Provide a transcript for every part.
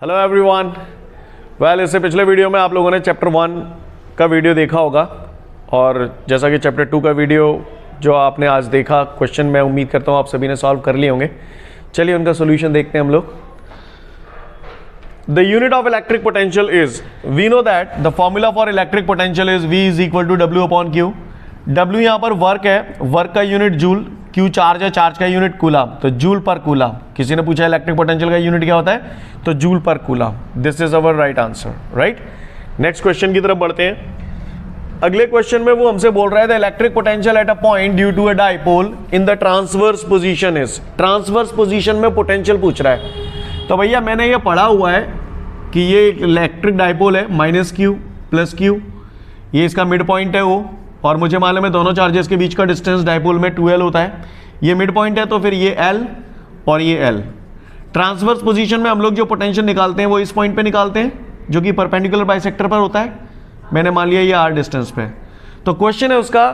Hello everyone. Well, इससे पिछले video में आप लोगों ने चैप्टर 1 का वीडियो देखा होगा और जैसा कि चैप्टर 2 का वीडियो जो आपने आज देखा, क्वेश्चन मैं उम्मीद करता हूँ आप सभी ने सॉल्व कर लिए होंगे। चलिए उनका सोल्यूशन देखते हैं हम लोग। The unit of electric potential is, we know that the formula for electric potential is V is equal to W upon Q। W यहाँ पर वर्क है, वर्क का यूनिट जूल, Q चार्ज है, चार्ज का यूनिट कूलाम, तो joule पर coulomb. किसी ने पूछा इलेक्ट्रिक पोटेंशियल का यूनिट क्या होता है, तो जूल पर coulomb. This is our right answer, right. Next question की तरफ बढ़ते हैं। अगले क्वेश्चन में वो हमसे बोल रहा है the electric potential at a point due to a dipole in the transverse position is. Transverse position में पोटेंशियल पूछ रहा है। तो भैया मैंने ये पढ़ा हुआ है कि ये इलेक्ट्रिक डाइपोल है, -Q + Q, ये इसका मिड पॉइंट है वो, और मुझे मालूम है दोनों चार्जेस के बीच का डिस्टेंस डाइपोल में 2L होता है। ये मिड पॉइंट है तो फिर ये L और ये L। ट्रांसवर्स पोजीशन में हम लोग जो पोटेंशियल निकालते हैं वो इस पॉइंट पे निकालते हैं जो कि परपेंडिकुलर बाइसेक्टर पर होता है। मैंने मान लिया ये R डिस्टेंस पे। तो क्वेश्चन है उसका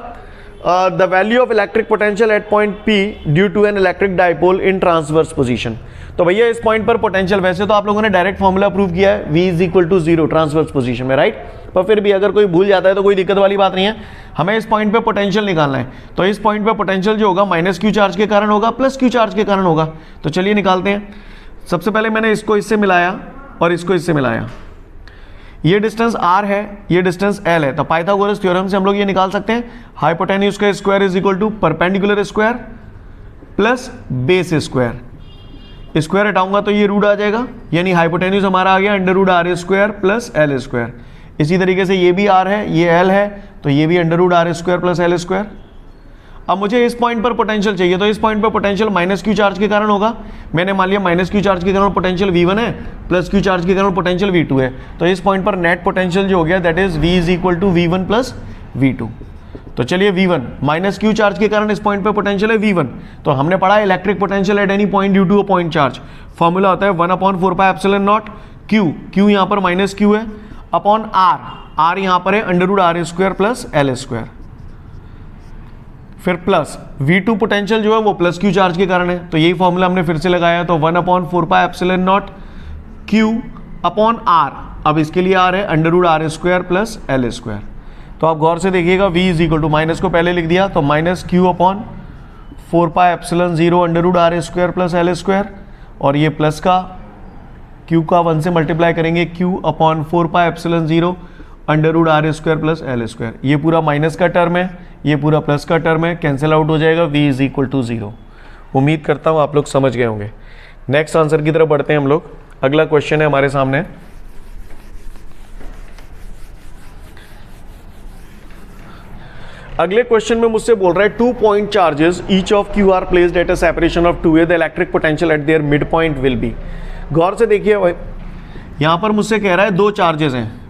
the value of electric potential at point P due to an electric dipole in transverse position. तो भैया इस पॉइंट पर पोटेंशियल, वैसे तो आप लोगों ने डायरेक्ट फॉर्मूला प्रूव किया है V is equal to 0 transverse position में, राइट। पर फिर भी अगर कोई भूल जाता है तो कोई दिक्कत वाली बात नहीं है, हमें इस पॉइंट पे पोटेंशियल निकालना है। तो इस पॉइंट पे पोटेंशियल जो होगा -Q चार्ज के कारण होगा, +Q चार्ज के कारण होगा। तो चलिए निकालते हैं। सबसे पहले मैंने इसको इससे मिलाया और इसको इससे मिलाया। ये डिस्टेंस R है, ये डिस्टेंस L है। तो पाइथागोरस थ्योरम से हम लोग ये निकाल सकते हैं, हाइपोटेन्यूज का square is equal to perpendicular square plus base square. Square हटाऊंगा तो ये रूट आ जाएगा, यानी हाइपोटेन्यूज हमारा आ गया √R² प्लस L²। इसी तरीके से ये भी R है, ये L है, तो ये भी √R² प्लस L²। अब मुझे इस पॉइंट पर पोटेंशियल चाहिए, तो इस पॉइंट पर पोटेंशियल -Q चार्ज के कारण होगा। मैंने मान लिया -Q चार्ज के कारण पोटेंशियल V1 है, +Q चार्ज के कारण पोटेंशियल V2 है। तो इस पॉइंट पर नेट पोटेंशियल जो हो गया that is V is equal to V1 plus V2। तो चलिए V1, -Q चार्ज के कारण इस पॉइंट पे पोटेंशियल है V1। तो हमने पढ़ा electric potential at any point due to a point charge, formula होता है 1/4πε0 Q यहाँ पर -Q है अपॉन R यहाँ पर है √R² प्लस L²। फिर प्लस V2 पोटेंशियल जो है वो +Q चार्ज के कारण है, तो यही फॉर्मूला हमने फिर से लगाया। तो 1/4πε0 Q अपॉन R, अब इसके लिए R है √R² प्लस L²। तो आप गौर से देखिएगा V is equal to, minus को पहले लिख दिया तो -Q upon 4πε0 √R² plus L², और ये प्लस का Q का 1 से मल्टीप्लाई करेंगे Q upon 4πε0 √R² plus L²। ये पूरा माइनस का टर्म है, ये पूरा प्लस का टर्म है, कैंसिल आउट हो जाएगा, V इज इक्वल टू 0। उम्मीद करता हूँ आप लोग समझ गए होंगे। नेक्स्ट आंसर की तरफ बढ़ते हैं हम लोग। अगला क्वेश्चन है हमारे सामने। अगले क्वेश्चन में मुझसे बोल रहा है 2 point charges each of Q are placed at a separation of 2A, the electric potential at their mid point will be. गौर से देखिए भाई, यहां पर मुझसे कह रहा है 2 चार्जेस हैं,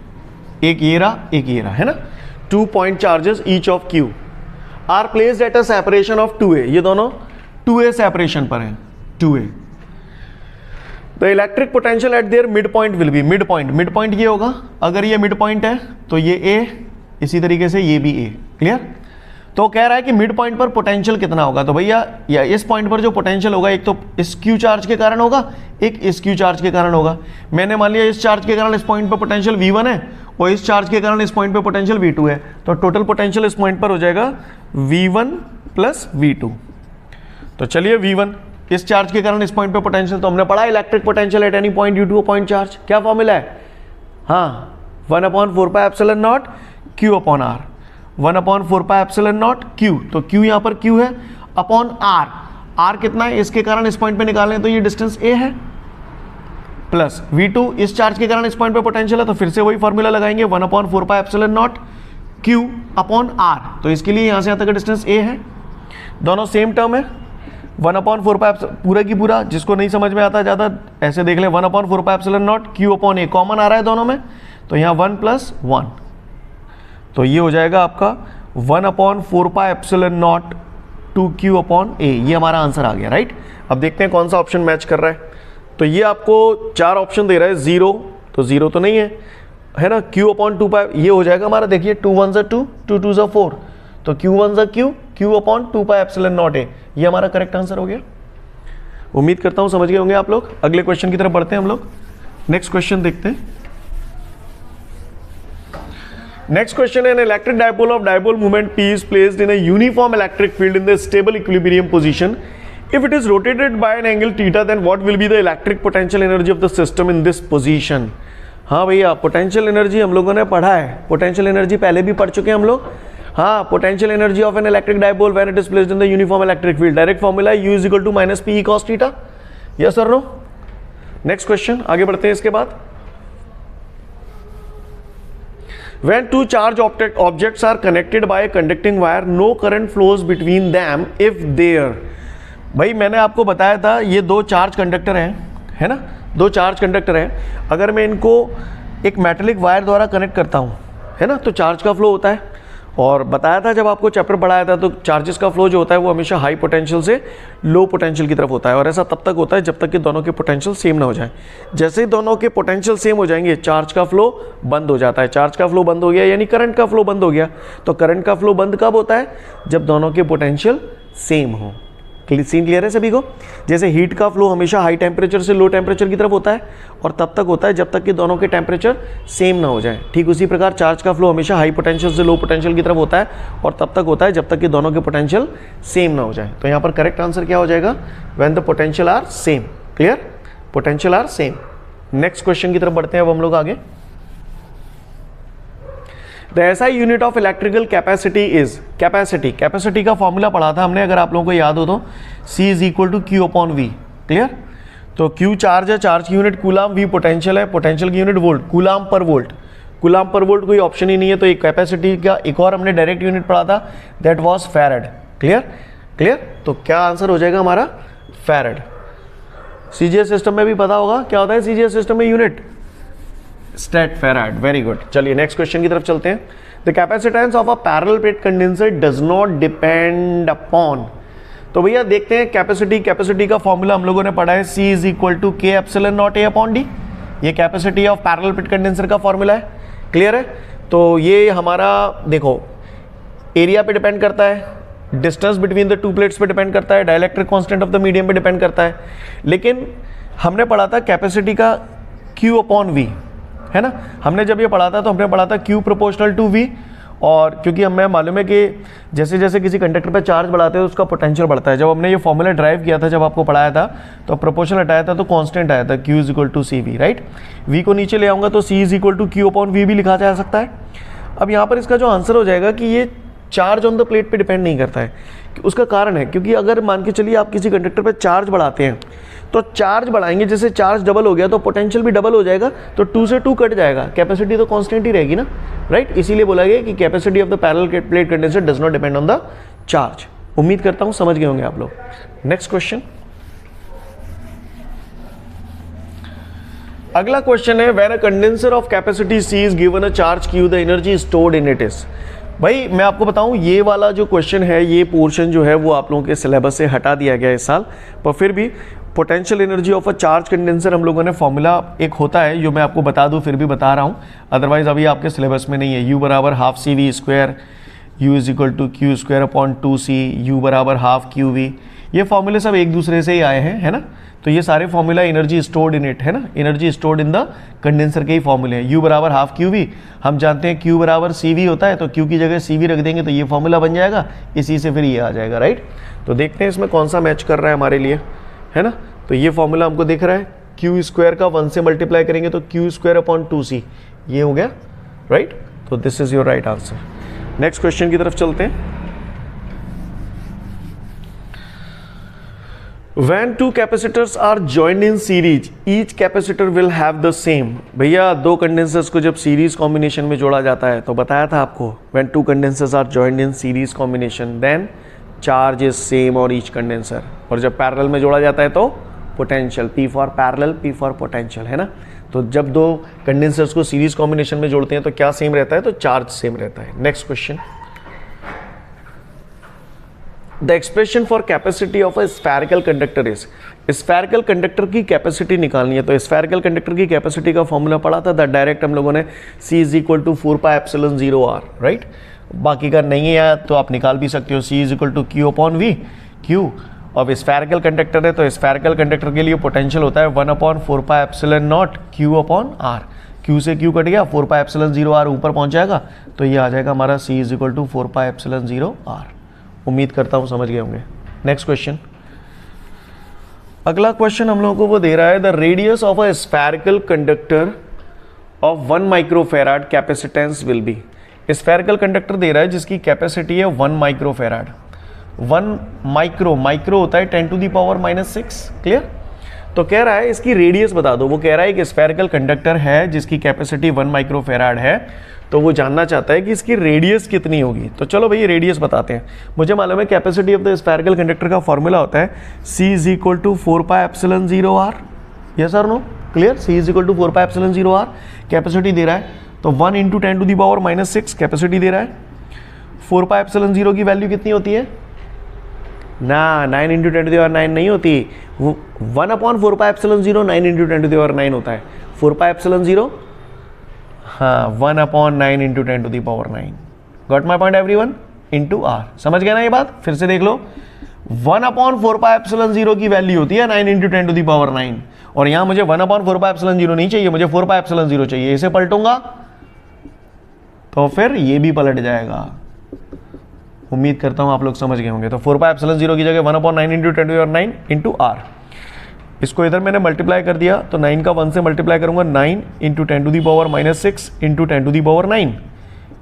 एक ये रहा एक ये रहा, है ना। 2 point charges each of Q are placed at a separation of 2A, ये दोनों 2A सेपरेशन पर हैं, 2A। The electric potential at their mid point will be. Mid point ये होगा, अगर ये मिड पॉइंट है तो ये A, इसी तरीके से ये भी A। क्लियर। तो कह रहा है कि मिड पॉइंट पर पोटेंशियल कितना होगा। तो भैया या इस पॉइंट पर जो पोटेंशियल होगा, एक तो इस Q चार्ज के कारण होगा, एक इस Q चार्ज के कारण होगा। मैंने मान लिया इस चार्ज के कारण इस पॉइंट पर पोटेंशियल V1 है और इस चार्ज के कारण इस पॉइंट पर पोटेंशियल V2 है। तो टोटल पोटेंशियल इस पॉइंट पर हो जाएगा V1 प्लस V2। तो चलिए V1 इस चार्ज के कारण इस पॉइंट पर पोटेंशियल, तो हमने पढ़ा electric potential at any point due to a point charge, क्या फॉर्मूला है, हाँ 1/4πε0 Q अपॉन R, 1/4πε0 Q। तो Q यहाँ पर Q है अपॉन R कितना है, इसके कारण इस पॉइंट पे निकालने, तो ये डिस्टेंस A है, प्लस V2 इस चार्ज के कारण इस पॉइंट पे पोटेंशियल है, तो फिर से वही फॉर्मूला लगाएंगे 1/4πε0 Q अपॉन R। तो इसके लिए यहाँ से यहाँ तक का डिस्टेंस A है, दोनों सेम टर्म है। 1/4π पूरा की पूरा, जिसको नहीं समझ में आता ज़्यादा ऐसे देख ले, 1/4πε0 Q अपॉन A कॉमन आ रहा है दोनों में, तो यहाँ 1 + 1, तो ये हो जाएगा आपका 1/4πε0 2Q अपॉन A। ये हमारा आंसर आ गया, राइट। अब देखते हैं कौन सा ऑप्शन मैच कर रहा है। तो ये आपको 4 ऑप्शन दे रहा है, 0 तो 0 तो नहीं है ना। Q अपॉन 2π ये हो जाएगा हमारा, देखिए 2 1 = 2, 2 2 = 4, तो Q 1 = Q, Q upon 2πε0A, ये हमारा करेक्ट आंसर हो गया। उम्मीद करता हूँ समझ गए होंगे आप लोग। अगले क्वेश्चन की तरफ बढ़ते हैं हम लोग। नेक्स्ट क्वेश्चन देखते हैं। नेक्स्ट क्वेश्चन है, N electric dipole of dipole moment P is placed in a uniform electric field in the stable equilibrium position. If it is rotated by an angle theta, then what will be the electric potential energy of the system in this position? हाँ भैया, potential energy हम लोगों ने पढ़ा है, potential energy पहले भी पढ़ चुके हैं हम लोग। हाँ, potential energy of an electric dipole when it is placed in the uniform electric field, direct formula है U is equal to minus P cos theta. Yes और नो? नेक्स्ट क्वेश्चन, आगे बढ़ते हैं इसके बाद। When two charged objects are connected by a conducting wire, no current flows between them if there। भाई मैंने आपको बताया था ये दो चार्ज कंडक्टर हैं, है ना, दो चार्ज कंडक्टर हैं। अगर मैं इनको एक मेटेलिक वायर द्वारा कनेक्ट करता हूँ, है ना, तो चार्ज का फ्लो होता है। और बताया था जब आपको चैप्टर पढ़ाया था, तो चार्जेस का फ्लो जो होता है वो हमेशा हाई पोटेंशियल से लो पोटेंशियल की तरफ होता है। और ऐसा तब तक होता है जब तक कि दोनों के पोटेंशियल सेम ना हो जाए। जैसे ही दोनों के पोटेंशियल सेम हो जाएंगे, चार्ज का फ्लो बंद हो जाता है। चार्ज का फ्लो बंद हो गया यानी करंट का फ्लो बंद हो गया। तो करंट का फ्लो बंद कब होता है? जब दोनों के पोटेंशियल सेम हो। सीन क्लियर है सभी को? जैसे हीट का फ्लो हमेशा हाई टेम्परेचर से लो टेम्परेचर की तरफ होता है और तब तक होता है जब तक कि दोनों के टेम्परेचर सेम ना हो जाए। ठीक उसी प्रकार चार्ज का फ्लो हमेशा हाई पोटेंशियल से लो पोटेंशियल की तरफ होता है और तब तक होता है जब तक कि दोनों के पोटेंशियल सेम ना हो जाए। तो यहाँ पर करेक्ट आंसर क्या हो जाएगा? When the potential are same. Clear? Potential are same. Next question की तरफ बढ़ते हैं अब हम लोग आगे। The SI unit of electrical capacity is, capacity का फॉर्मूला पढ़ा था हमने, अगर आप लोगों को याद हो तो C is equal to Q upon V। Clear? तो Q चार्ज है, चार्ज की यूनिट कूलाम, V पोटेंशियल है, पोटेंशियल की यूनिट वोल्ट, कूलाम पर वोल्ट। कूलाम पर वोल्ट कोई ऑप्शन ही नहीं है। तो एक कैपेसिटी का एक और हमने डायरेक्ट यूनिट पढ़ा था, दैट वाज फैराड। क्लियर? तो क्या आंसर हो जाएगा हमारा? फैराड। CGS सिस्टम में भी पता होगा क्या होता है CGS सिस्टम में unit, state farad. Very good. चलिए नेक्स्ट क्वेश्चन की तरफ चलते हैं। The capacitance of a parallel plate condenser does not depend upon. तो भैया देखते हैं कैपेसिटी का फॉर्मूला हम लोगों ने पढ़ा है, C is equal to K epsilon naught A upon D। ये capacity of parallel plate condenser का फॉर्मूला है। क्लियर है? तो ये हमारा देखो एरिया पे डिपेंड करता है, distance between the two plates पे डिपेंड करता है, dielectric constant of the medium पे डिपेंड करता है। लेकिन हमने पढ़ा था कैपेसिटी का Q अपॉन V, है ना। हमने जब ये पढ़ा था तो हमने पढ़ा था Q प्रोपोर्शनल टू V। और क्योंकि हमें मालूम है कि जैसे जैसे किसी कंडक्टर पे चार्ज बढ़ाते हैं उसका पोटेंशियल बढ़ता है। जब हमने ये फॉर्मूला ड्राइव किया था, जब आपको पढ़ाया था, तो प्रोपोर्शनल हटाया था तो कांस्टेंट आया था Q is equal to CV, right. V को नीचे ले आऊँगा तो C is equal to Q upon V भी लिखा जा सकता है। अब यहाँ पर इसका जो आंसर हो जाएगा कि ये चार्ज ऑन द प्लेट पे डिपेंड नहीं करता है। उसका कारण है क्योंकि अगर मान के चलिए आप किसी कंडक्टर पे चार्ज बढ़ाते हैं, तो चार्ज बढ़ाएंगे, जैसे चार्ज डबल हो गया तो पोटेंशियल भी डबल हो जाएगा, तो 2 से 2 कट जाएगा, कैपेसिटी तो कांस्टेंट ही रहेगी ना, राइट। इसीलिए बोला गया कि capacity of the parallel plate condenser does not depend on the charge. उम्मीद करता हूं समझ गए होंगे आप लोग। नेक्स्ट क्वेश्चन, अगला क्वेश्चन है, when a condenser of capacity C is given a charge Q, the energy stored in it is. भाई मैं आपको बताऊं, ये वाला जो क्वेश्चन है, ये पोर्शन जो है वो आप लोगों के सिलेबस से हटा दिया गया इस साल, पर फिर भी potential energy of a charge condenser हम लोगों ने फॉर्मूला एक होता है जो मैं आपको बता दूं, फिर भी बता रहा हूं, अदरवाइज अभी आपके सिलेबस में नहीं है। U बराबर half CV square, U is equal to Q square upon 2C, U बराबर हाफ QV। ये फॉर्मूले सब एक दूसरे से ही आए हैं, है ना। तो ये सारे formula energy stored in it, है ना, energy stored in the condenser के ही फॉर्मूले हैं। U बराबर हाफ QV, हम जानते हैं Q बराबर CV होता है, तो Q की जगह CV रख देंगे तो ये फॉर्मूला बन जाएगा, इसी से फिर ये आ जाएगा, राइट। तो देखते हैं इसमें कौन सा मैच कर रहा है हमारे लिए, है ना। तो ये फॉर्मूला हमको दिख रहा है, Q स्क्वायर का 1 से मल्टीप्लाई करेंगे तो Q स्क्वायर अपॉन 2C, ये हो गया, राइट। तो this is your right answer. Next question की तरफ चलते हैं। When two capacitors are joined in series, each capacitor will have the same। भैया दो कंडेंसर्स को जब सीरीज कॉम्बिनेशन में जोड़ा जाता है तो बताया था आपको, when two condensers are joined in series combination, then charge is same on each condenser। और जब पैरेलल में जोड़ा जाता है तो potential, P for parallel, P for potential, है ना। तो जब दो कंडेंसर्स को सीरीज कॉम्बिनेशन में जोड़ते हैं तो क्या सेम रहता है? तो चार्ज सेम रहता है। Next question, the expression for capacity of a spherical conductor is. Spherical conductor की कैपेसिटी निकालनी है, तो स्फेरिकल कंडक्टर की कैपेसिटी का फॉर्मूला पढ़ा था, डायरेक्ट हम लोगों ने C is equal to 4πε0r, right. बाकी का नहीं है तो आप निकाल भी सकते हो, C is equal to Q upon V, Q अब स्फेरिकल कंडक्टर है तो स्फेरिकल कंडक्टर के लिए पोटेंशियल होता है 1/4πε0 Q अपॉन आर। Q से Q कट गया, 4πε0 r ऊपर पहुंच जाएगा, तो ये आ जाएगा हमारा C is equal to 4πε0 r। उम्मीद करता हूं समझ गए होंगे। नेक्स्ट क्वेश्चन, अगला क्वेश्चन हम लोगों को वो दे रहा है the radius of a spherical conductor of 1 microfarad capacitance will be. Spherical conductor दे रहा है जिसकी कैपेसिटी है 1 माइक्रोफेराड। 1 माइक्रो होता है 10⁻⁻⁶। क्लियर? तो कह रहा है इसकी रेडियस बता दो। वो कह रहा है कि स्फेरिकल कंडक्टर है जिसकी कैपेसिटी 1 माइक्रोफेराड है, तो वो जानना चाहता है कि इसकी रेडियस कितनी होगी। तो चलो भाई रेडियस बताते हैं। मुझे मालूम है capacity of the spherical conductor का फॉर्मूला होता है C is equal to 4πε0 r। Yes और no? Clear? C is equal to 4πε0 r। Capacity दे रहा है तो 1 × 10⁻⁻⁶ कैपेसिटी दे रहा है। 4πε0 की वैल्यू कितनी होती है ना? 9 × 10⁻9 नहीं होती, 1/4πε0 9 × 10⁻9 होता है। 4πε0 हाँ 1/9 × 10⁻9। Got my point everyone? Into R. समझ गए ना ये बात? फिर से देख लो, 1/4πε0 की वैल्यू होती है 9 × 10⁻9, और यहां मुझे 1/4πε0 नहीं चाहिए, मुझे 4πε0 चाहिए। इसे पलटूंगा तो फिर ये भी पलट जाएगा। उम्मीद करता हूं आप लोग समझ गए होंगे। तो 4πε0 की जगह 1/9 × 10⁻9 इंटू आर। इसको इधर मैंने मल्टीप्लाई कर दिया तो 9 का 1 से मल्टीप्लाई करूंगा, 9 × 10⁻⁻6 × 10⁻9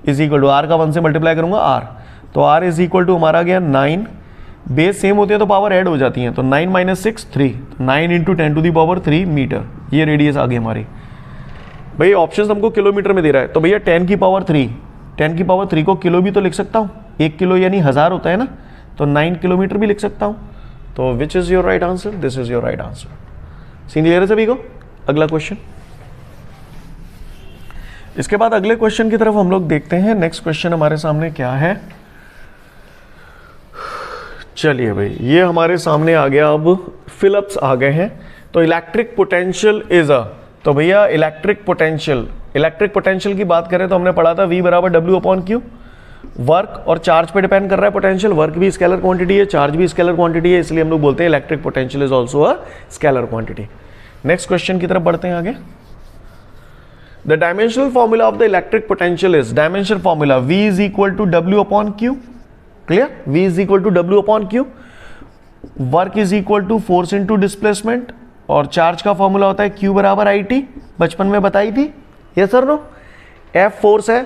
इज इक्वल टू आर का 1 से मल्टीप्लाई करूंगा आर। तो आर इज इक्वल टू हमारा गया 9, बेस सेम होती है तो पावर ऐड हो जाती है, तो 9 - 6 3, 9 × 10⁻3 मीटर। ये रेडियस आ गई हमारी। भाई ऑप्शन हमको किलोमीटर में दे रहा है, तो भैया 10⁻3 को किलो भी तो लिख सकता हूँ। 1 किलो यानी 1000 होता है ना, तो 9 किलोमीटर भी लिख सकता हूँ। तो which is your right answer? This is your right answer. Scene clear है सभी को? अगला क्वेश्चन। इसके बाद अगले क्वेश्चन की तरफ हम लोग देखते हैं। नेक्स्ट क्वेश्चन हमारे सामने क्या है? चलिए भाई, ये हमारे सामने आ गया। अब फिलिप्स आ गए हैं। तो इलेक्ट्रिक पोटेंशियल इज अ, तो भैया इलेक्ट्रिक पोटेंशियल की बात करें तो हमने पढ़ा था V = W/Q। वर्क और चार्ज पे डिपेंड कर रहा है पोटेंशियल। वर्क भी स्केलर क्वांटिटी है, चार्ज भी स्केलर क्वांटिटी है, इसलिए हम लोग बोलते हैं electric potential is also a scalar quantity. Next question की तरफ बढ़ते हैं आगे। The dimensional formula of the electric potential is, dimensional formula V = W/Q। Clear? V = W/Q। Work is equal to force into displacement, और charge का formula होता है Q = IT। बचपन में बताई थी। Yes sir no? F force है।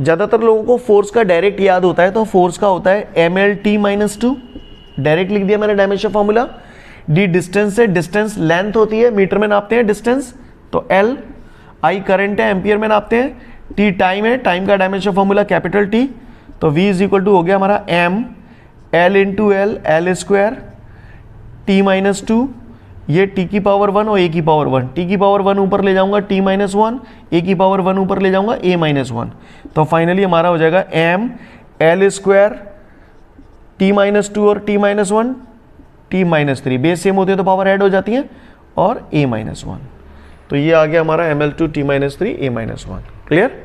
ज़्यादातर लोगों को फोर्स का डायरेक्ट याद होता है, तो फोर्स का होता है mLT-2। डायरेक्ट लिख दिया मैंने डायमेंशन फॉर्मूला। D डिस्टेंस है, डिस्टेंस लेंथ होती है, मीटर में नापते हैं डिस्टेंस, तो L। I करंट है, एम्पियर में नापते हैं। T टाइम है, टाइम का डायमेंशन फॉर्मूला T। तो V = हो गया हमारा m L × L, L², T-2, ये T की पावर 1 और A की पावर 1। T की पावर 1 ऊपर ले जाऊंगा T-1, A की पावर 1 ऊपर ले जाऊंगा A-1। तो फाइनली हमारा हो जाएगा m L², T-2 और T-1, T-3। बेस सेम होती है तो पावर ऐड हो जाती है, और A-1। तो ये आ गया हमारा mL2 T-3 A-1। क्लियर?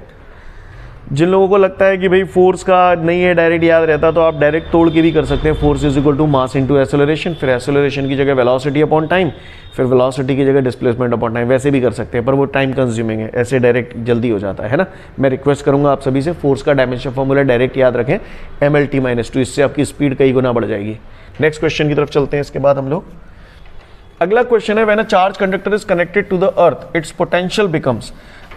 जिन लोगों को लगता है कि भाई फोर्स का नहीं है डायरेक्ट याद रहता, तो आप डायरेक्ट तोड़ के भी कर सकते हैं। Force is equal to mass into acceleration, फिर एक्सेलरेशन की जगह वेलोसिटी अपॉन टाइम, फिर वेलोसिटी की जगह डिस्प्लेसमेंट अपॉन टाइम। वैसे भी कर सकते हैं, पर वो टाइम कंज्यूमिंग है। ऐसे डायरेक्ट जल्दी हो जाता है ना। मैं रिक्वेस्ट करूंगा आप सभी से, फोर्स का डायमेंशन फॉर्मूला डायरेक्ट याद रखें, mLT-2। इससे आपकी स्पीड कई गुना बढ़ जाएगी। नेक्स्ट क्वेश्चन की तरफ चलते हैं। इसके बाद हम लोग, अगला क्वेश्चन है, when a charge conductor is connected to the earth its potential becomes.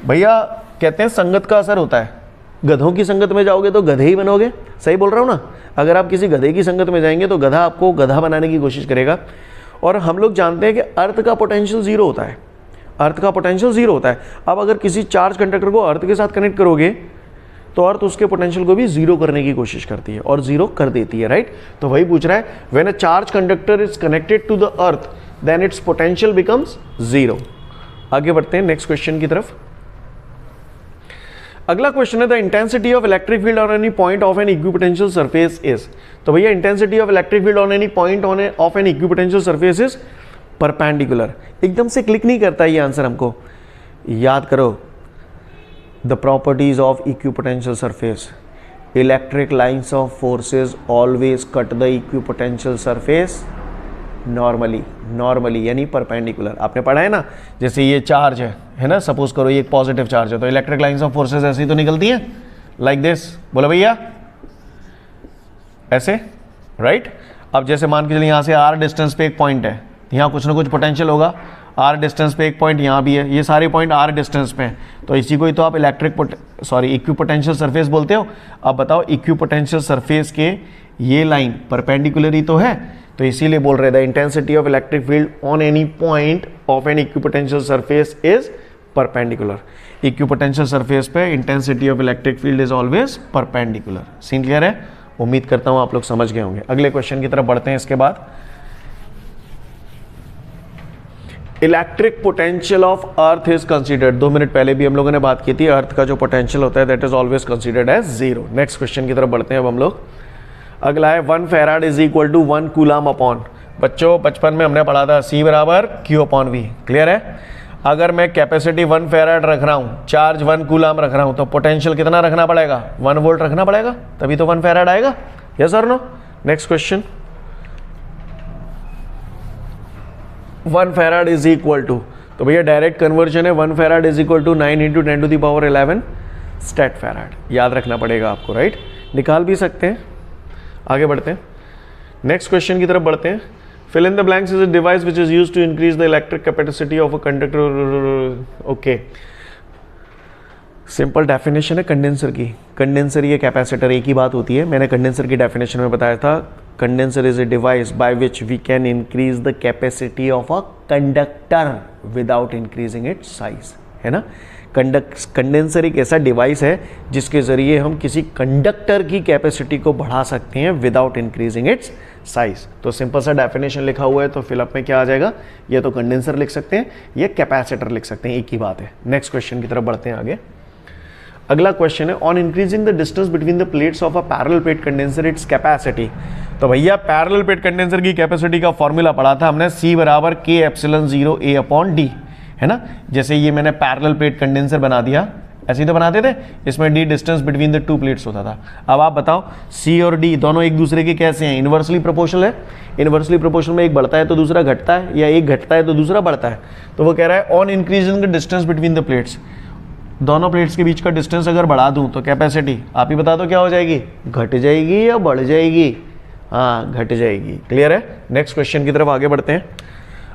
भैया कहते हैं संगत का असर होता है। गधों की संगत में जाओगे तो गधे ही बनोगे। सही बोल रहा हूँ ना? अगर आप किसी गधे की संगत में जाएंगे तो गधा आपको गधा बनाने की कोशिश करेगा। और हम लोग जानते हैं कि अर्थ का पोटेंशियल 0 होता है। अर्थ का पोटेंशियल 0 होता है। अब अगर किसी चार्ज कंडक्टर को अर्थ के साथ कनेक्ट करोगे तो अर्थ उसके पोटेंशियल को भी 0 करने की कोशिश करती है, और 0 कर देती है। राइट? तो वही पूछ रहा है, when a charge conductor is connected to the earth then its potential becomes 0। आगे बढ़ते हैं नेक्स्ट क्वेश्चन की तरफ। अगला क्वेश्चन है, the intensity of electric field on any point of an equipotential surface is. तो भैया intensity of electric field on any point of an equipotential surface is perpendicular. एकदम से क्लिक नहीं करता ये आंसर हमको। याद करो, the properties of equipotential surface, electric lines of forces always cut the equipotential surface normally यानी परपेंडिकुलर। आपने पढ़ा है ना, जैसे ये चार्ज है ना, सपोज करो ये एक पॉजिटिव चार्ज है, तो इलेक्ट्रिक लाइंस ऑफ फोर्सेस ऐसी तो निकलती हैं, लाइक दिस। बोलो भैया, ऐसे, राइट। अब जैसे मान के चलिए यहाँ से r डिस्टेंस पे एक पॉइंट है, यहाँ कुछ ना कुछ पोटेंशियल होगा, r डिस्टेंस पे एक पॉइंट यहाँ भी है, ये सारे पॉइंट r डिस्टेंस पे हैं, तो इसी को ही तो आप इक्विपोटेंशियल सरफेस बोलते हो। अब बताओ, इक्विपोटेंशियल सरफेस के ये लाइन परपेंडिकुलर ही तो है, तो इसीलिए बोल रहे the intensity of electric field on any point of an equipotential surface is perpendicular. Equipotential surface पे intensity of electric field is always perpendicular. Scene clear है? उम्मीद करता हूं आप लोग समझ गए होंगे। अगले क्वेश्चन की तरफ बढ़ते हैं। इसके बाद electric potential of earth is considered. 2 minute पहले भी हम लोगों ने बात की थी, अर्थ का जो पोटेंशियल होता है that is always considered as 0। Next question की तरफ बढ़ते हैं अब हम लोग। अगला है 1 farad is equal to 1 coulomb upon. बच्चों बचपन में हमने पढ़ा था C बराबर Q अपॉन V। क्लियर है? अगर मैं कैपेसिटी 1 फैराड रख रहा हूं, चार्ज 1 कूलम रख रहा हूं, तो पोटेंशियल कितना रखना पड़ेगा? 1 वोल्ट रखना पड़ेगा, तभी तो 1 फैराड आएगा। यस और no? Next question, 1 farad is equal to, तो भैया डायरेक्ट कन्वर्जन है, 1 farad is equal to 9 × 10⁻11 stat farad. याद रखना पड़ेगा आपको, राइट? निकाल भी सकते हैं। आगे बढ़ते हैं, नेक्स्ट क्वेश्चन की तरफ बढ़ते हैं। Fill in the blanks is a device which is used to increase the electric capacity of a conductor. Okay. Simple definition है कंडेंसर की। कंडेंसर ये कैपेसिटर एक ही बात होती है। मैंने कंडेंसर की डेफिनेशन में बताया था, condenser is a device by which we can increase the capacity of a conductor without increasing its size, है ना। कंडेंसर एक ऐसा डिवाइस है जिसके ज़रिए हम किसी कंडक्टर की कैपेसिटी को बढ़ा सकते हैं विदाउट इंक्रीजिंग इट्स साइज। तो सिंपल सा डेफिनेशन लिखा हुआ है, तो फिलअप में क्या आ जाएगा? ये तो कंडेंसर लिख सकते हैं, ये कैपेसिटर लिख सकते हैं, एक ही बात है। नेक्स्ट क्वेश्चन की तरफ बढ़ते हैं आगे। अगला क्वेश्चन है on increasing the distance between the plates of a parallel plate condenser its capacity. तो भैया पैरेलल प्लेट कंडेंसर की कैपेसिटी का फॉर्मूला पढ़ा था हमने, C बराबर K∁0 A अपॉन D, है ना। जैसे ये मैंने पैरेलल प्लेट कंडेंसर बना दिया, ऐसे ही तो बनाते थे, इसमें D distance between the 2 plates होता था। अब आप बताओ C और D दोनों एक दूसरे के कैसे हैं? इन्वर्सली प्रोपोर्शनल है। इन्वर्सली प्रोपोर्शनल में एक बढ़ता है तो दूसरा घटता है, या एक घटता है तो दूसरा बढ़ता है। तो वो कह रहा है on increasing the distance between the plates, दोनों प्लेट्स के बीच का डिस्टेंस अगर बढ़ा दूं तो कैपेसिटी आप ही बता दो क्या हो जाएगी? घट जाएगी या बढ़ जाएगी? हाँ, घट जाएगी। क्लियर है? नेक्स्ट क्वेश्चन की तरफ आगे बढ़ते हैं।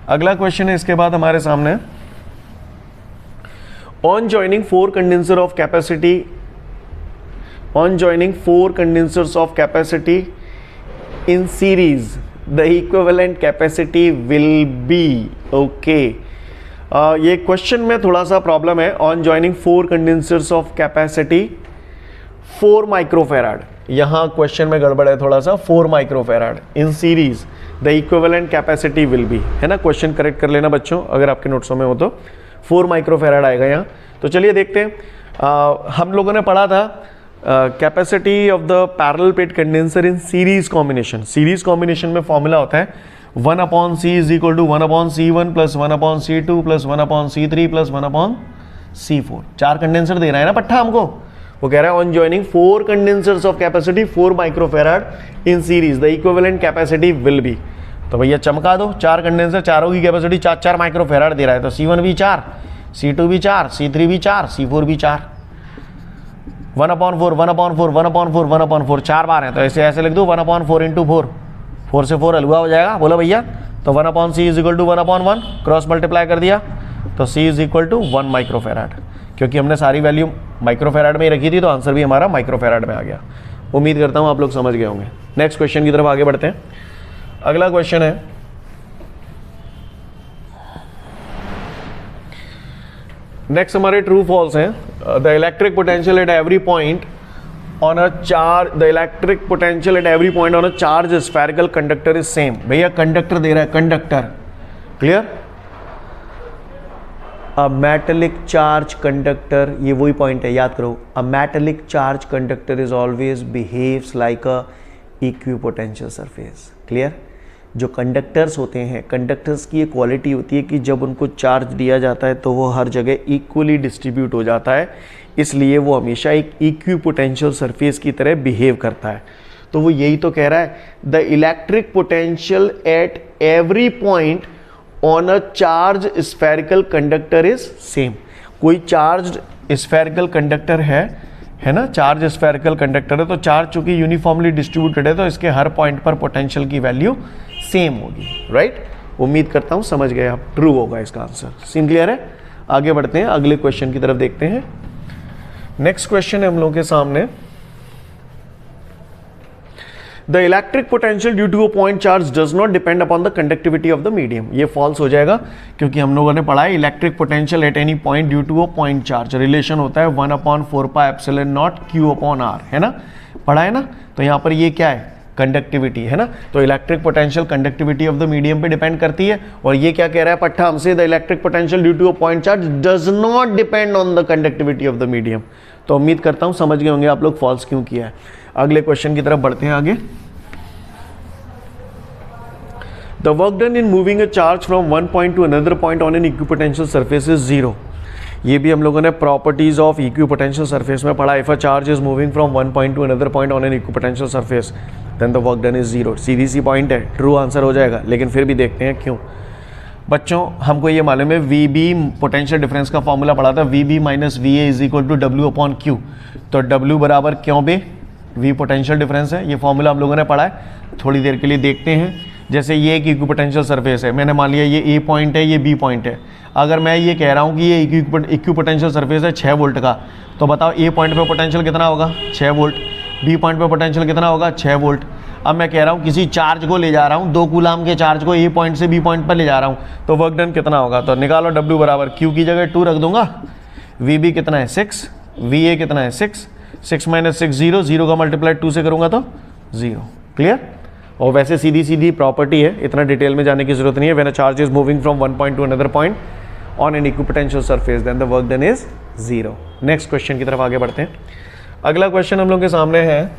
अगला क्वेश्चन है इसके बाद हमारे सामने, on joining 4 condensers of capacity in series, the equivalent capacity will be okay। ये क्वेश्चन में थोड़ा सा प्रॉब्लम है। on joining 4 condensers of capacity 4 microfarad, यहाँ क्वेश्चन में गड़बड़ है थोड़ा सा। 4 microfarad in series the equivalent capacity will B, है ना। क्वेश्चन करेक्ट कर लेना बच्चों अगर आपके नोट्सों में हो तो। 4 माइक्रोफैराड आएगा यहाँ। तो चलिए देखते हैं। हम लोगों ने पढ़ा था capacity of the parallel plate condenser in series combination. Series combination में फॉर्मूला होता है 1/C is equal to 1/C1 plus 1/C2 plus 1/C3 plus 1/C4। 4 condenser दे रहा है ना पट्टा हमको। वो कह रहा है on joining 4 condensers of capacity 4 microfarad in series the equivalent capacity will be. तो भैया चमका दो, 4 कंडेंसर, चारों की कैपेसिटी 4-4 माइक्रोफैराड दे रहा है, तो C1 भी 4, C2 भी 4, C3 भी 4, C4 भी 4। 1/4 1/4 1/4 1/4 4 बार है, तो ऐसे ऐसे लिख दो 1/4 इंटू 4, 4 से 4 हलवा हो जाएगा। बोलो भैया, तो 1/C is equal to 1/1, cross multiply कर दिया तो C is equal to 1 microfarad. क्योंकि हमने सारी वैल्यू माइक्रोफैराड में ही रखी थी तो आंसर भी हमारा माइक्रोफैराड में आ गया। उम्मीद करता हूँ आप लोग समझ गए होंगे। नेक्स्ट क्वेश्चन की तरफ आगे बढ़ते हैं। अगला क्वेश्चन है, नेक्स्ट हमारे ट्रू फॉल्स हैं। The electric potential at every point on a charge, the electric potential at every point on a charge spherical conductor is same. भैया कंडक्टर दे रहा है, conductor, clear. A metallic charge conductor, ये वही point है, याद करो। A metallic charge conductor is always behaves like a equipotential surface. Clear. जो कंडक्टर्स होते हैं, कंडक्टर्स की ये क्वालिटी होती है कि जब उनको चार्ज दिया जाता है तो वो हर जगह इक्वली डिस्ट्रीब्यूट हो जाता है, इसलिए वो हमेशा एक इक्विपोटेंशियल सरफेस की तरह बिहेव करता है। तो वो यही तो कह रहा है, the electric potential eight every point on a charged spherical conductor is same. कोई चार्ज स्फेरिकल कंडक्टर है ना, चार्ज स्फेरिकल कंडक्टर है, तो चार्ज चूंकि यूनिफॉर्मली डिस्ट्रीब्यूटेड है तो इसके हर पॉइंट पर पोटेंशियल की वैल्यू सेम होगी, राइट? उम्मीद करता हूं समझ गए आप, ट्रू होगा इसका आंसर। सीन क्लियर है? आगे बढ़ते हैं, अगले क्वेश्चन की तरफ देखते हैं। नेक्स्ट क्वेश्चन है हम लोगों के सामने, the electric potential due to a point charge does not depend upon the conductivity of the medium. ये फॉल्स हो जाएगा क्योंकि हम लोगों ने पढ़ा है electric potential at any point due to a point charge relation होता है 1/4πε0 Q/R, है ना, पढ़ा है ना। तो यहाँ पर ये क्या है, कंडक्टिविटी, है ना। तो electric potential conductivity of the medium पे डिपेंड करती है, और ये क्या कह रहा है पट्टा हमसे, the electric potential due to a point charge does not depend on the conductivity of the medium. तो उम्मीद करता हूं समझ गए होंगे आप लोग फॉल्स क्यों किया है। अगले क्वेश्चन की तरफ बढ़ते हैं आगे। The work done in moving a charge from one point to another point on an equipotential surface is 0। ये भी हम लोगों ने प्रॉपर्टीज ऑफ इक्विपोटेंशियल सरफेस में पढ़ा। If a charge is moving from one point to another point on an equipotential surface then the work done is 0। सीधी सी point है, ट्रू आंसर हो जाएगा, लेकिन फिर भी देखते हैं क्यों। बच्चों हमको ये मालूम है वी बी पोटेंशियल डिफरेंस का फॉर्मूला पढ़ा था, V B minus V A is equal to W/Q। तो W बराबर क्यों बे, V पोटेंशियल डिफरेंस है, ये फॉर्मूला हम लोगों ने पढ़ा है। थोड़ी देर के लिए देखते हैं, जैसे ये एक इक्विपोटेंशियल सरफेस है, मैंने मान लिया ये A पॉइंट है, ये B पॉइंट है। अगर मैं ये कह रहा हूँ कि ये इक्विपोटेंशियल सरफेस है 6 वोल्ट का, तो बताओ A पॉइंट पे पोटेंशियल कितना होगा, 6 वोल्ट। B पॉइंट पे पोटेंशियल कितना होगा, 6 वोल्ट। अब मैं कह रहा हूँ किसी चार्ज को ले जा रहा हूँ, 2 कूलाम के चार्ज को A पॉइंट से B पॉइंट पर ले जा रहा हूँ, तो वर्क डन कितना होगा। तो निकालो, W बराबर Q की जगह 2 रख दूंगा, VB कितना है 6, VA कितना है 6, 6 - 6 0, 0 का मल्टीप्लाई 2 से करूंगा तो 0। क्लियर? और वैसे सीधी सीधी प्रॉपर्टी है, इतना डिटेल में जाने की जरूरत नहीं है। When a charge is moving from one point to another point on an equipotential surface then the work done is 0। Next question की तरफ आगे बढ़ते हैं। अगला क्वेश्चन हम लोग के सामने है,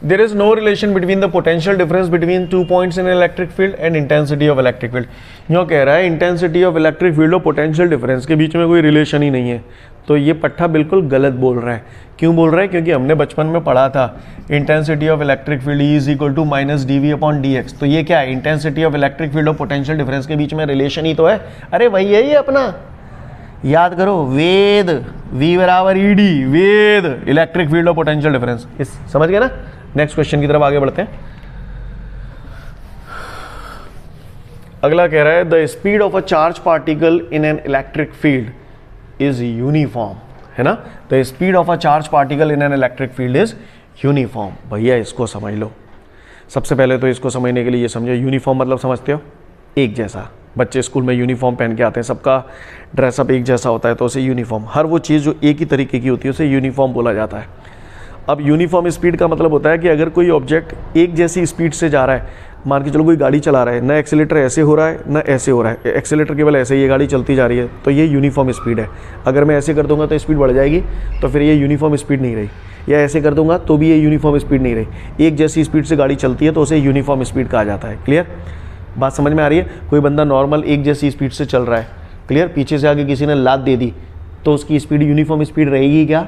there is no relation between the potential difference between 2 points in electric field and intensity of electric field. यूँ कह रहा है इंटेंसिटी ऑफ इलेक्ट्रिक फील्ड और पोटेंशियल डिफरेंस के बीच में कोई रिलेशन ही नहीं है। तो ये पट्टा बिल्कुल गलत बोल रहा है। क्यों बोल रहा है? क्योंकि हमने बचपन में पढ़ा था intensity of electric field is equal to -dV/dx। तो ये क्या है, इंटेंसिटी ऑफ इलेक्ट्रिक फील्ड और पोटेंशियल डिफरेंस के बीच में रिलेशन ही तो है। अरे वही है ये अपना, याद करो, वेद, V बराबर ED, वेद, इलेक्ट्रिक फील्ड और पोटेंशियल डिफरेंस। इस समझ गए ना। नेक्स्ट क्वेश्चन की तरफ आगे बढ़ते हैं। अगला कह रहा है the speed of a charge particle in an electric field is uniform, है ना। The speed of a charge particle in an electric field is uniform. भैया इसको समझ लो। सबसे पहले तो इसको समझने के लिए ये समझो, यूनिफॉर्म मतलब समझते हो, एक जैसा। बच्चे स्कूल में यूनिफॉर्म पहन के आते हैं, सबका ड्रेसअप एक जैसा होता है, तो उसे यूनिफॉर्म, हर वो चीज़ जो एक ही तरीके की होती है उसे यूनिफॉर्म बोला जाता है। अब यूनिफॉर्म स्पीड का मतलब होता है कि अगर कोई ऑब्जेक्ट एक जैसी स्पीड से जा रहा है, मान के चलो कोई गाड़ी चला रहा है, ना एक्सीलेटर ऐसे हो रहा है ना ऐसे हो रहा है, एक्सीलेटर केवल ऐसे, ये गाड़ी चलती जा रही है, तो ये यूनिफॉर्म स्पीड है। अगर मैं ऐसे कर दूंगा तो स्पीड बढ़ जाएगी, तो फिर ये यूनिफॉर्म स्पीड नहीं रही, या ऐसे कर दूंगा तो भी ये यूनिफॉर्म स्पीड नहीं रही। एक जैसी स्पीड से गाड़ी चलती है तो उसे यूनिफॉर्म स्पीड कहा जाता है। क्लियर? बात समझ में आ रही है? कोई बंदा नॉर्मल एक जैसी स्पीड से चल रहा है, क्लियर, पीछे से आगे किसी ने लात दे दी, तो उसकी स्पीड यूनिफॉर्म स्पीड रहेगी क्या?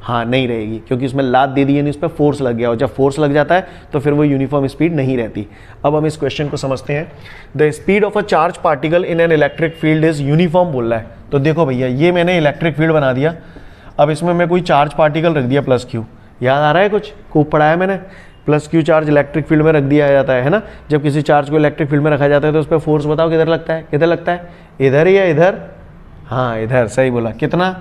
हाँ, नहीं रहेगी, क्योंकि उसमें लात दे दी यानी उस पर फोर्स लग गया, और जब फोर्स लग जाता है तो फिर वो यूनिफॉर्म स्पीड नहीं रहती। अब हम इस क्वेश्चन को समझते हैं। The speed of a charge particle in an electric field is uniform बोल रहा है। तो देखो भैया, ये मैंने इलेक्ट्रिक फील्ड बना दिया, अब इसमें मैं कोई चार्ज पार्टिकल रख दिया +Q। याद आ रहा है कुछ? खूब पढ़ा है मैंने। +Q चार्ज इलेक्ट्रिक फील्ड में रख दिया जाता है ना। जब किसी चार्ज को इलेक्ट्रिक फील्ड में रखा जाता है तो उस पर फोर्स बताओ किधर लगता है? किधर लगता है? इधर या इधर? हाँ, इधर, सही बोला। कितना?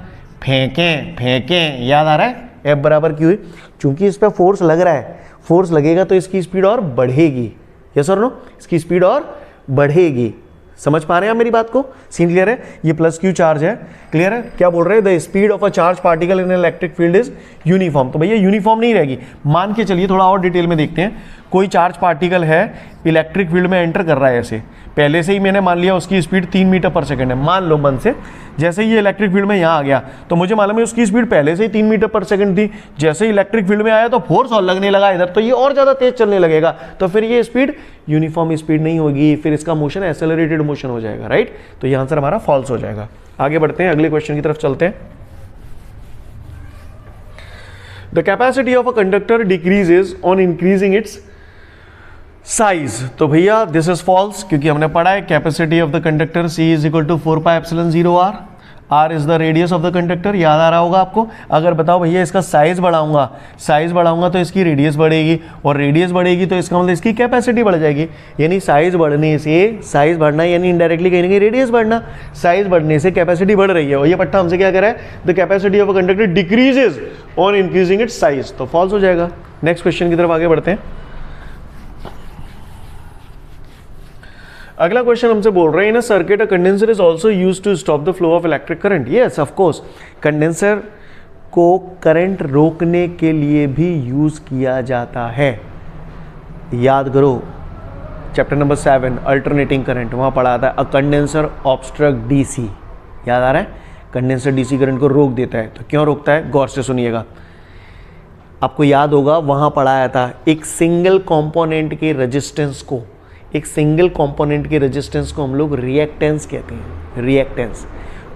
फेंकें फेंकें। याद आ रहा है? F बराबर Q। चूंकि इस पर फोर्स लग रहा है, फोर्स लगेगा तो इसकी स्पीड और बढ़ेगी। यस और नो? इसकी स्पीड और बढ़ेगी। समझ पा रहे हैं आप मेरी बात को? सीन क्लियर है? ये +Q चार्ज है, क्लियर है? क्या बोल रहे हैं? The speed of a charge particle in electric field is uniform. तो भैया यूनिफॉर्म नहीं रहेगी। मान के चलिए, थोड़ा और डिटेल में देखते हैं। कोई चार्ज पार्टिकल है, इलेक्ट्रिक फील्ड में एंटर कर रहा है, ऐसे पहले से ही मैंने मान लिया उसकी स्पीड 3 मीटर पर सेकंड है, मान लो मन से। जैसे ही ये इलेक्ट्रिक फील्ड में यहाँ आ गया तो मुझे मालूम है उसकी स्पीड पहले से ही 3 मीटर पर सेकंड थी। जैसे ही इलेक्ट्रिक फील्ड में आया तो फोर्स और लगने लगा इधर, तो ये और ज़्यादा तेज चलने लगेगा, तो फिर ये स्पीड यूनिफॉर्म स्पीड नहीं होगी, फिर इसका मोशन एक्सेलरेटेड मोशन हो जाएगा, राइट? तो ये आंसर हमारा फॉल्स हो जाएगा। आगे बढ़ते हैं, अगले क्वेश्चन की तरफ चलते हैं। The capacity of a conductor decreases on increasing its size, तो भैया दिस इज फॉल्स, क्योंकि हमने पढ़ा है capacity of the conductor C is equal to 4πε0r, R is the radius of the conductor, याद आ रहा होगा आपको। अगर बताओ भैया इसका साइज बढ़ाऊंगा तो इसकी रेडियस बढ़ेगी, और रेडियस बढ़ेगी तो इसका मतलब इसकी कैपेसिटी बढ़ जाएगी। यानी साइज बढ़ने से, साइज बढ़ना यानी इनडायरेक्टली कहीं ना कहीं रेडियस बढ़ना, साइज बढ़ने से कैपेसिटी बढ़ रही है। और ये पट्टा हमसे क्या कह रहा है, the capacity of a conductor decreases on increasing its size, तो फॉल्स हो जाएगा। नेक्स्ट क्वेश्चन की तरफ आगे बढ़ते हैं। अगला क्वेश्चन हमसे बोल रहे हैं, in a circuit a condenser is also used to stop the flow of electric current. Yes of course, condenser को करंट रोकने के लिए भी यूज किया जाता है। याद करो चैप्टर नंबर 7 अल्टरनेटिंग करंट, वहां पढ़ा था अ कंडेंसर ऑब्स्ट्रक्ट डीसी, याद आ रहा है। कंडेंसर डीसी करंट को रोक देता है, तो क्यों रोकता है, गौर से सुनिएगा। आपको याद होगा वहां पढ़ाया था एक सिंगल कंपोनेंट के रेजिस्टेंस को, एक सिंगल कंपोनेंट के रेजिस्टेंस को हम लोग रिएक्टेंस कहते हैं, रिएक्टेंस।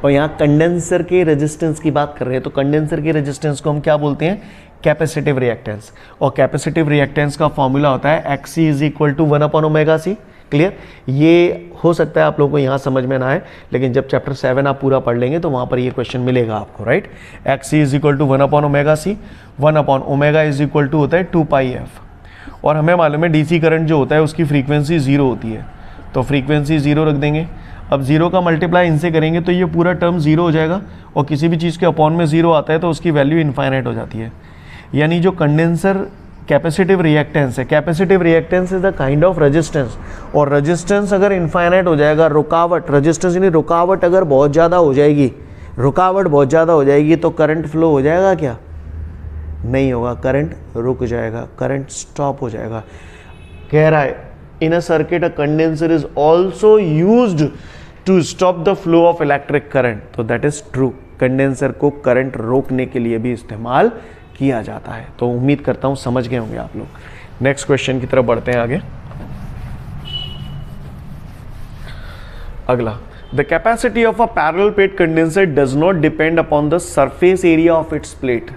और यहाँ कंडेंसर के रेजिस्टेंस की बात कर रहे हैं, तो कंडेंसर के रेजिस्टेंस को हम क्या बोलते हैं, कैपेसिटिव रिएक्टेंस। और कैपेसिटिव रिएक्टेंस का फॉर्मूला होता है XC is equal to 1/ωc। Clear, ये हो सकता है आप लोगों को यहाँ समझ में ना आए, लेकिन जब चैप्टर 7 आप पूरा पढ़ लेंगे तो वहाँ पर ये क्वेश्चन मिलेगा आपको, right. XC is equal to 1/ωc, 1/ω is equal to होता है 2πf। और हमें मालूम है डीसी करंट जो होता है उसकी फ्रीक्वेंसी 0 होती है, तो फ्रीक्वेंसी 0 रख देंगे। अब 0 का मल्टीप्लाई इनसे करेंगे तो ये पूरा टर्म 0 हो जाएगा, और किसी भी चीज़ के अपॉन में 0 आता है तो उसकी वैल्यू इनफाइनाइट हो जाती है। यानी जो कंडेंसर कैपेसिटिव रिएक्टेंस है, capacitive reactance is the kind of resistance, और रेजिस्टेंस अगर इनफाइनाइट हो जाएगा, रुकावट, रेजिस्टेंस यानी रुकावट अगर बहुत ज़्यादा हो जाएगी, रुकावट बहुत ज़्यादा हो जाएगी तो करंट फ्लो हो जाएगा क्या, नहीं होगा, करंट रुक जाएगा, करंट स्टॉप हो जाएगा। कह रहा है in a circuit a condenser is also used to stop the flow of electric current, तो दैट इज ट्रू, कंडेंसर को करंट रोकने के लिए भी इस्तेमाल किया जाता है। तो उम्मीद करता हूं समझ गए होंगे आप लोग। नेक्स्ट क्वेश्चन की तरफ बढ़ते हैं आगे। अगला, the capacity of a parallel plate condenser does not depend upon the surface area of its plate.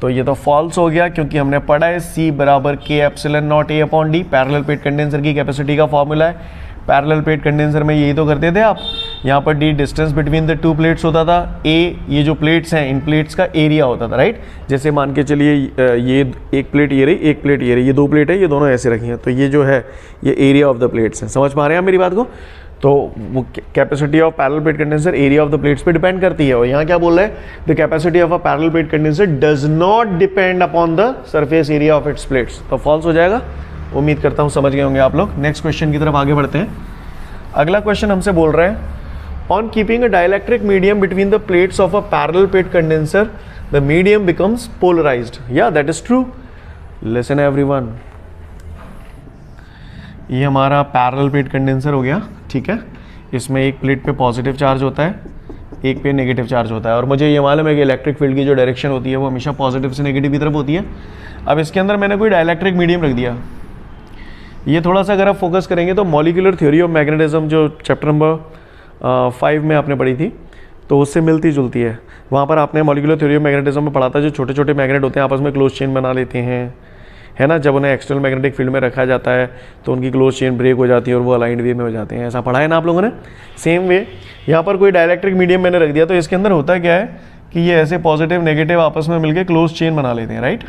तो ये तो फॉल्स हो गया, क्योंकि हमने पढ़ा है C बराबर K∈0A/d, पैरेलल प्लेट कंडेंसर की कैपेसिटी का फॉर्मूला है। पैरेलल प्लेट कंडेंसर में यही तो करते थे आप, यहाँ पर D distance between the two plates होता था, A ये जो प्लेट्स हैं इन प्लेट्स का एरिया होता था, राइट। जैसे मान के चलिए ये एक प्लेट ये रही, एक प्लेट ये रही, ये दो प्लेट है, ये दोनों ऐसे रखी हैं, तो ये जो है ये एरिया ऑफ द प्लेट्स हैं। समझ पा रहे हैं आप मेरी बात को। तो वो capacity of parallel plate condenser area of the plates पे डिपेंड करती है। और यहाँ क्या बोल रहा है, the capacity of a parallel plate condenser does not depend upon the surface area of its plates, तो फॉल्स हो जाएगा। उम्मीद करता हूँ समझ गए होंगे आप लोग। नेक्स्ट क्वेश्चन की तरफ आगे बढ़ते हैं। अगला क्वेश्चन हमसे बोल रहा है, on keeping a dielectric medium between the plates of a parallel plate condenser the medium becomes polarised. या that is true. Listen everyone, ये हमारा पैरेलल प्लेट कंडेंसर हो गया, ठीक है। इसमें एक प्लेट पे पॉजिटिव चार्ज होता है, एक पे नेगेटिव चार्ज होता है, और मुझे ये मालूम है कि इलेक्ट्रिक फील्ड की जो डायरेक्शन होती है वो हमेशा पॉजिटिव से नेगेटिव की तरफ होती है। अब इसके अंदर मैंने कोई डाइलेक्ट्रिक मीडियम रख दिया। ये थोड़ा सा अगर आप फोकस करेंगे तो मॉलिक्यूलर थ्योरी ऑफ मैग्नेटिज्म जो चैप्टर नंबर 5 में आपने पढ़ी थी, तो उससे मिलती जुलती है। वहाँ पर आपने मॉलिक्यूलर थ्योरी ऑफ मैग्नेटिज्म में पढ़ा था, जो छोटे छोटे मैग्नेट होते हैं आपस में क्लोज चेन बना लेते हैं, है ना। जब उन्हें एक्सटर्नल मैग्नेटिक फील्ड में रखा जाता है तो उनकी क्लोज चेन ब्रेक हो जाती है और वो अलाइंड वे में हो जाते हैं। ऐसा पढ़ा है ना आप लोगों ने। सेम वे यहाँ पर कोई डाइलेक्ट्रिक मीडियम मैंने रख दिया, तो इसके अंदर होता क्या है कि ये ऐसे पॉजिटिव नेगेटिव आपस में मिलकर क्लोज चेन बना लेते हैं, राइट,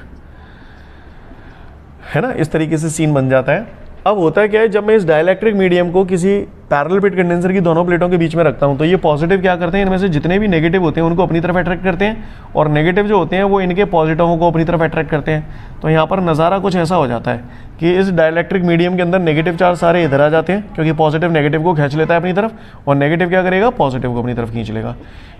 है ना। इस तरीके से सीन बन जाता है। अब होता है क्या है, जब मैं इस डाइलेक्ट्रिक मीडियम को किसी पैरेलल प्लेट कंडेंसर की दोनों प्लेटों के बीच में रखता हूं, तो ये पॉजिटिव क्या करते हैं, इनमें से जितने भी नेगेटिव होते हैं उनको अपनी तरफ अट्रैक्ट करते हैं, और नेगेटिव जो होते हैं वो इनके पॉजिटिवों को अपनी तरफ अट्रैक्ट करते हैं। तो यहाँ पर नज़ारा कुछ ऐसा हो जाता है कि इस डाइलेक्ट्रिक मीडियम के अंदर नेगेटिव चार्ज सारे इधर आ जाते हैं, क्योंकि पॉजिटिव नेगेटिव को खींच लेता है अपनी तरफ, और नेगेटिव क्या करेगा, पॉजिटिव को अपनी तरफ खींच लेगा,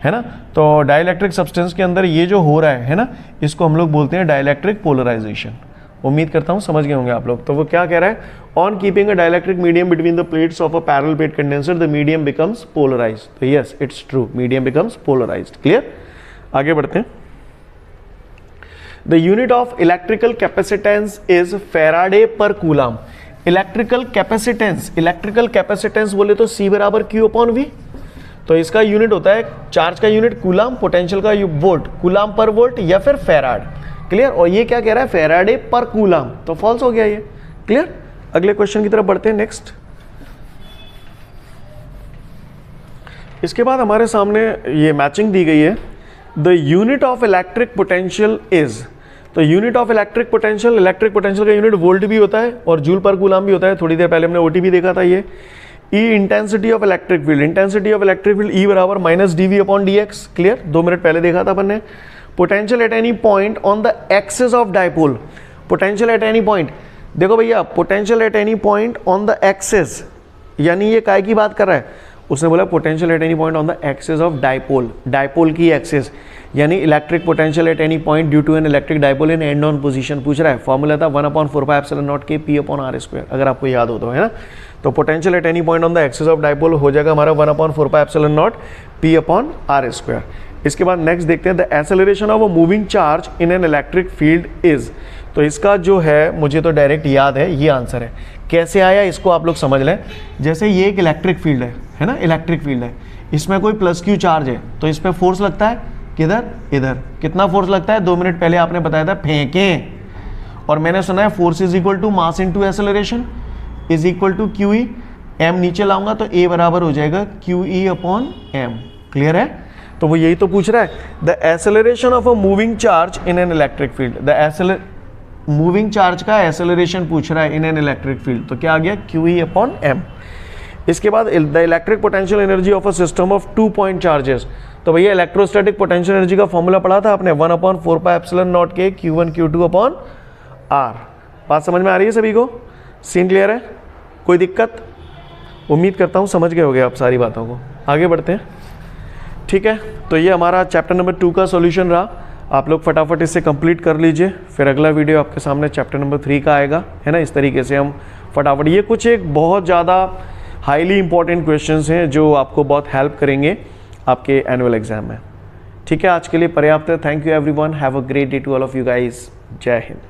है ना। तो डाइलेक्ट्रिक सब्सटेंस के अंदर ये जो हो रहा है ना, इसको हम लोग बोलते हैं डाइलेक्ट्रिक पोलराइजेशन। उम्मीद करता हूँ समझ गए होंगे आप लोग। तो वो क्या कह रहा है, on keeping a dielectric medium between the plates of a parallel plate condenser the medium becomes polarised. तो yes it's true, medium becomes polarised. Clear, आगे बढ़ते हैं। The unit of electrical capacitance is Faraday per coulomb. Electrical capacitance बोले तो C बराबर Q/V। तो इसका unit होता है, चार्ज का यूनिट कूलम, पोटेंशियल का वोल्ट, कूलम पर वोल्ट या फिर फैराड। क्लियर, और ये क्या कह रहा है, फैराडे पर कूलम, तो फॉल्स हो गया ये। क्लियर, अगले क्वेश्चन की तरफ बढ़ते हैं। नेक्स्ट, इसके बाद हमारे सामने ये मैचिंग दी गई है, the unit of electric potential is. तो यूनिट ऑफ इलेक्ट्रिक पोटेंशियल का यूनिट वोल्ट भी होता है और जूल पर कूलम भी होता है। थोड़ी देर पहले हमने ओटी भी देखा था। ये E intensity of electric field E बराबर minus d V upon d x. Clear, 2 minute पहले देखा था अपन ने। Potential at any point on the axis of dipole. Potential at any point, देखो भैया, potential at any point on the axis, यानी ये काय की बात कर रहा है? उसने बोला potential at any point on the axis of dipole, dipole की एक्सिस, यानी electric potential at any point due to an electric dipole in end on position पूछ रहा है। फॉर्मूला था 1/4πε0 के पी अपॉन आर स्क्वायर, अगर आपको याद हो तो, है ना। तो potential at any point on the axis of dipole हो जाएगा हमारा 1/4πε0 पी अपॉन आर स्क्वायर। इसके बाद नेक्स्ट देखते हैं, the acceleration of a moving charge in an electric field is. तो इसका जो है मुझे तो डायरेक्ट याद है, ये आंसर है। कैसे आया इसको आप लोग समझ लें। जैसे ये एक इलेक्ट्रिक फील्ड है ना, इलेक्ट्रिक फील्ड है, इसमें कोई प्लस क्यू चार्ज है, तो इस पर फोर्स लगता है किधर, इधर। कितना फोर्स लगता है? 2 मिनट पहले आपने बताया था, फेंकें। और मैंने सुना है force is equal to mass into acceleration is equal to q E. M नीचे लाऊंगा तो ए बराबर हो जाएगा q E upon m. Clear है? तो वो यही तो पूछ रहा है, the acceleration of a moving charge in an electric field. The moving charge का एक्सेलरेशन पूछ रहा है इन एन इलेक्ट्रिक फील्ड, तो क्या आ गया? Q E upon m. इसके बाद the electric potential energy of a system of 2 point charges. तो भैया इलेक्ट्रोस्टैटिक पोटेंशियल एनर्जी का फॉर्मूला पढ़ा था आपने, 1/4πε0 के Q1 Q2 अपॉन R। बात समझ में आ रही है सभी को? सीन क्लियर है? कोई दिक्कत? उम्मीद करता हूँ समझ गए होंगे आप सारी बातों को। आगे बढ़ते हैं, ठीक है। तो ये हमारा चैप्टर नंबर 2 का सॉल्यूशन रहा। आप लोग फटाफट इससे कंप्लीट कर लीजिए, फिर अगला वीडियो आपके सामने चैप्टर नंबर 3 का आएगा, है ना। इस तरीके से हम फटाफट, ये कुछ एक बहुत ज़्यादा हाईली इंपॉर्टेंट क्वेश्चंस हैं जो आपको बहुत हेल्प करेंगे आपके एनुअल एग्जाम में। ठीक है, आज के लिए पर्याप्त है। Thank you everyone, have a great day to all of you guys. जय हिंद।